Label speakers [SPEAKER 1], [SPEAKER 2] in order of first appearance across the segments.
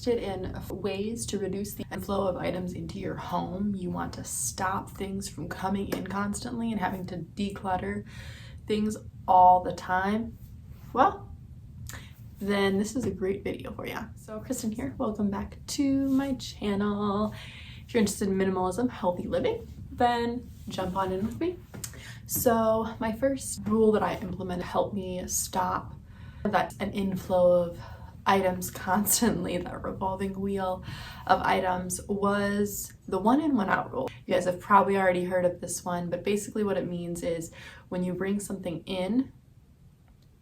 [SPEAKER 1] interested in ways to reduce the inflow of items into your home, you want to stop things from coming in constantly and having to declutter things all the time, well, then this is a great video for you. So Kristen here, welcome back to my channel. If you're interested in minimalism, healthy living, then jump on in with me. So my first rule that I implemented to help me stop that an inflow of items constantly, that revolving wheel of items, was the one in, one out rule. You guys have probably already heard of this one, but basically what it means is when you bring something in,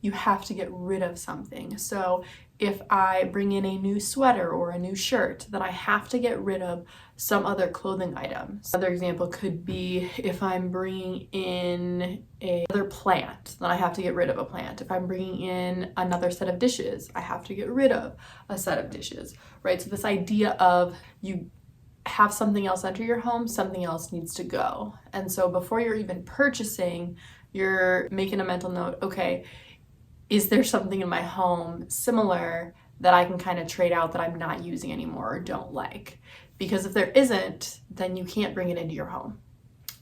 [SPEAKER 1] you have to get rid of something. So if I bring in a new sweater or a new shirt, then I have to get rid of some other clothing items. Another example could be if I'm bringing in another plant, then I have to get rid of a plant. If I'm bringing in another set of dishes, I have to get rid of a set of dishes, right? So this idea of you have something else enter your home, something else needs to go. And so before you're even purchasing, you're making a mental note, okay, is there something in my home similar that I can kind of trade out that I'm not using anymore or don't like? Because if there isn't, then you can't bring it into your home.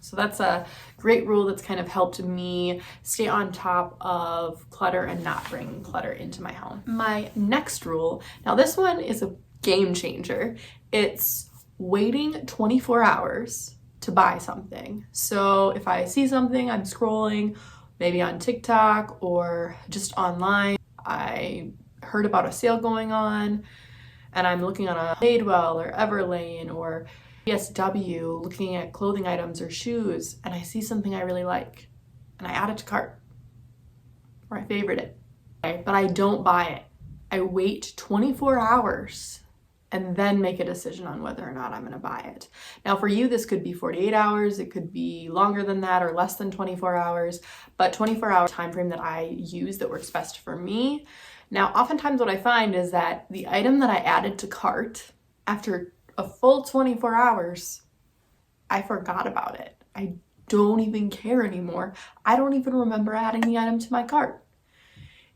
[SPEAKER 1] So that's a great rule that's kind of helped me stay on top of clutter and not bring clutter into my home. My next rule, now this one is a game changer. It's waiting 24 hours to buy something. So if I see something, I'm scrolling, maybe on TikTok or just online, I heard about a sale going on and I'm looking on a Madewell or Everlane or ESW looking at clothing items or shoes, and I see something I really like and I add it to cart or I favorite it, okay, but I don't buy it. I wait 24 hours and then make a decision on whether or not I'm gonna buy it. Now for you, this could be 48 hours, it could be longer than that or less than 24 hours, but 24-hour time frame that I use that works best for me. Now, oftentimes what I find is that the item that I added to cart, after a full 24 hours, I forgot about it. I don't even care anymore. I don't even remember adding the item to my cart.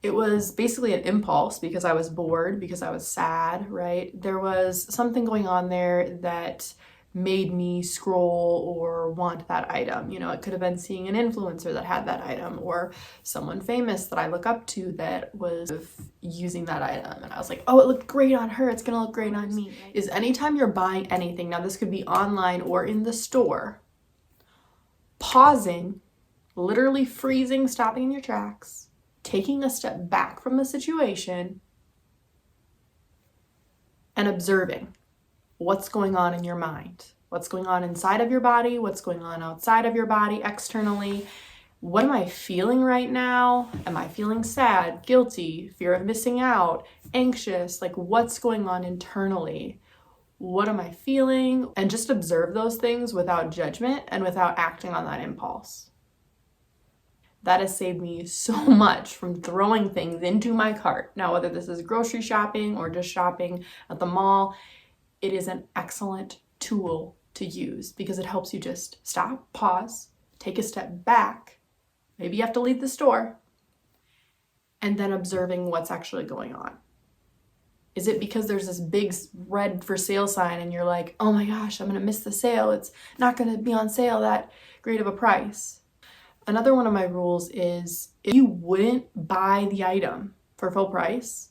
[SPEAKER 1] It was basically an impulse because I was bored, because I was sad, right? There was something going on there that made me scroll or want that item. You know, it could have been seeing an influencer that had that item or someone famous that I look up to that was using that item. And I was like, oh, it looked great on her, it's gonna look great on me. Is anytime you're buying anything, now this could be online or in the store, pausing, literally freezing, stopping in your tracks, taking a step back from the situation and observing what's going on in your mind, what's going on inside of your body, what's going on outside of your body, externally. What am I feeling right now? Am I feeling sad, guilty, fear of missing out, anxious? Like, what's going on internally? What am I feeling? And just observe those things without judgment and without acting on that impulse. That has saved me so much from throwing things into my cart. Now, whether this is grocery shopping or just shopping at the mall, it is an excellent tool to use because it helps you just stop, pause, take a step back. Maybe you have to leave the store, and then observing what's actually going on. Is it because there's this big red for sale sign and you're like, oh my gosh, I'm gonna miss the sale. It's not gonna be on sale that great of a price. Another one of my rules is if you wouldn't buy the item for full price,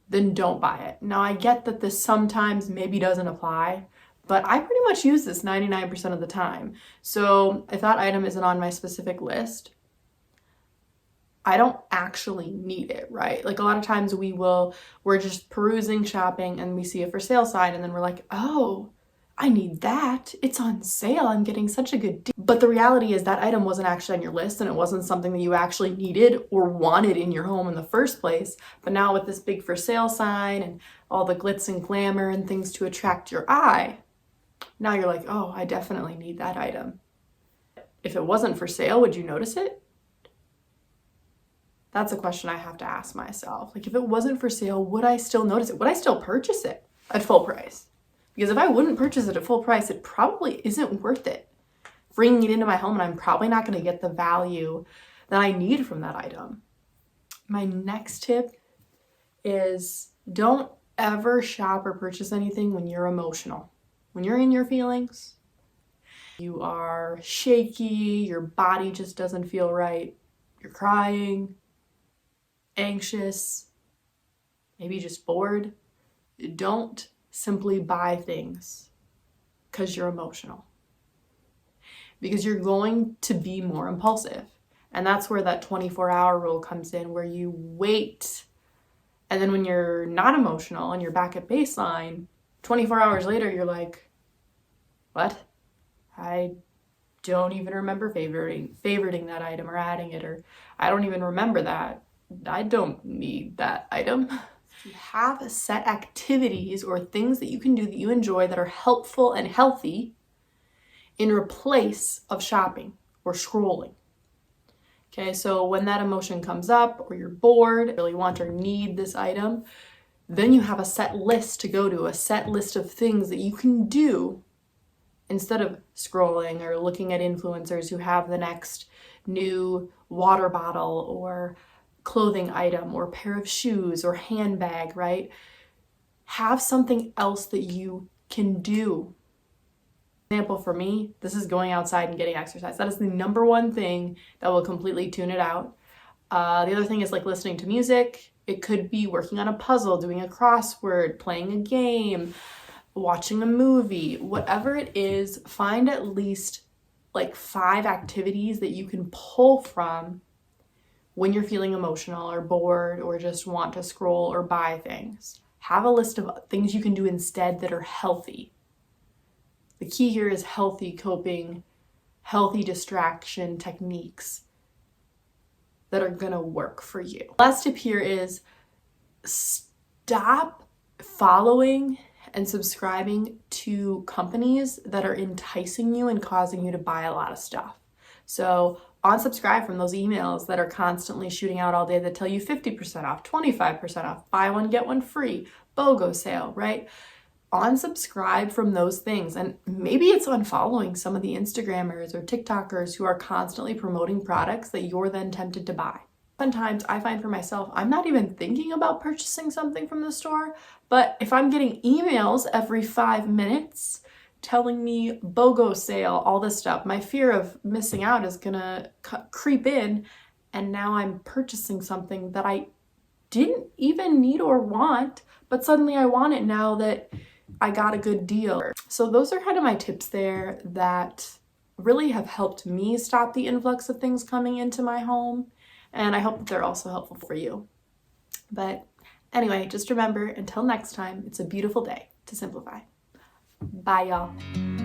[SPEAKER 1] then don't buy it. Now I get that this sometimes maybe doesn't apply, but I pretty much use this 99% of the time. So if that item isn't on my specific list, I don't actually need it, right? Like a lot of times we're just perusing, shopping, and we see a for sale sign and then we're like, oh, I need that. It's on sale. I'm getting such a good deal. But the reality is that item wasn't actually on your list and it wasn't something that you actually needed or wanted in your home in the first place. But now with this big for sale sign and all the glitz and glamour and things to attract your eye, now you're like, oh, I definitely need that item. If it wasn't for sale, would you notice it? That's a question I have to ask myself. Like, if it wasn't for sale, would I still notice it? Would I still purchase it at full price? Because if I wouldn't purchase it at full price, it probably isn't worth it. Bringing it into my home, and I'm probably not going to get the value that I need from that item. My next tip is don't ever shop or purchase anything when you're emotional, when you're in your feelings, you are shaky, your body just doesn't feel right, you're crying, anxious, maybe just bored, don't simply buy things because you're emotional. Because you're going to be more impulsive. And that's where that 24-hour rule comes in, where you wait. And then when you're not emotional and you're back at baseline, 24 hours later, you're like, what? I don't even remember favoriting that item or adding it, or I don't even remember that. I don't need that item. You have set activities or things that you can do that you enjoy that are helpful and healthy in replace of shopping or scrolling. Okay, so when that emotion comes up or you're bored, really want or need this item, then you have a set list to go to, a set list of things that you can do instead of scrolling or looking at influencers who have the next new water bottle or clothing item or pair of shoes or handbag, right? Have something else that you can do. Example for me, this is going outside and getting exercise. That is the number one thing that will completely tune it out. The other thing is like listening to music. It could be working on a puzzle, doing a crossword, playing a game, watching a movie, whatever it is. Find at least like 5 activities that you can pull from when you're feeling emotional or bored or just want to scroll or buy things. Have a list of things you can do instead that are healthy. The key here is healthy coping, healthy distraction techniques that are gonna work for you. Last tip here is stop following and subscribing to companies that are enticing you and causing you to buy a lot of stuff. So unsubscribe from those emails that are constantly shooting out all day that tell you 50% off, 25% off, buy one, get one free, BOGO sale, right? Unsubscribe from those things. And maybe it's unfollowing some of the Instagrammers or TikTokers who are constantly promoting products that you're then tempted to buy. Sometimes I find for myself, I'm not even thinking about purchasing something from the store, but if I'm getting emails every 5 minutes telling me BOGO sale, all this stuff, my fear of missing out is gonna creep in, and now I'm purchasing something that I didn't even need or want, but suddenly I want it now that I got a good deal. So those are kind of my tips there that really have helped me stop the influx of things coming into my home. And I hope that they're also helpful for you. But anyway, just remember, until next time, it's a beautiful day to simplify. Bye, y'all.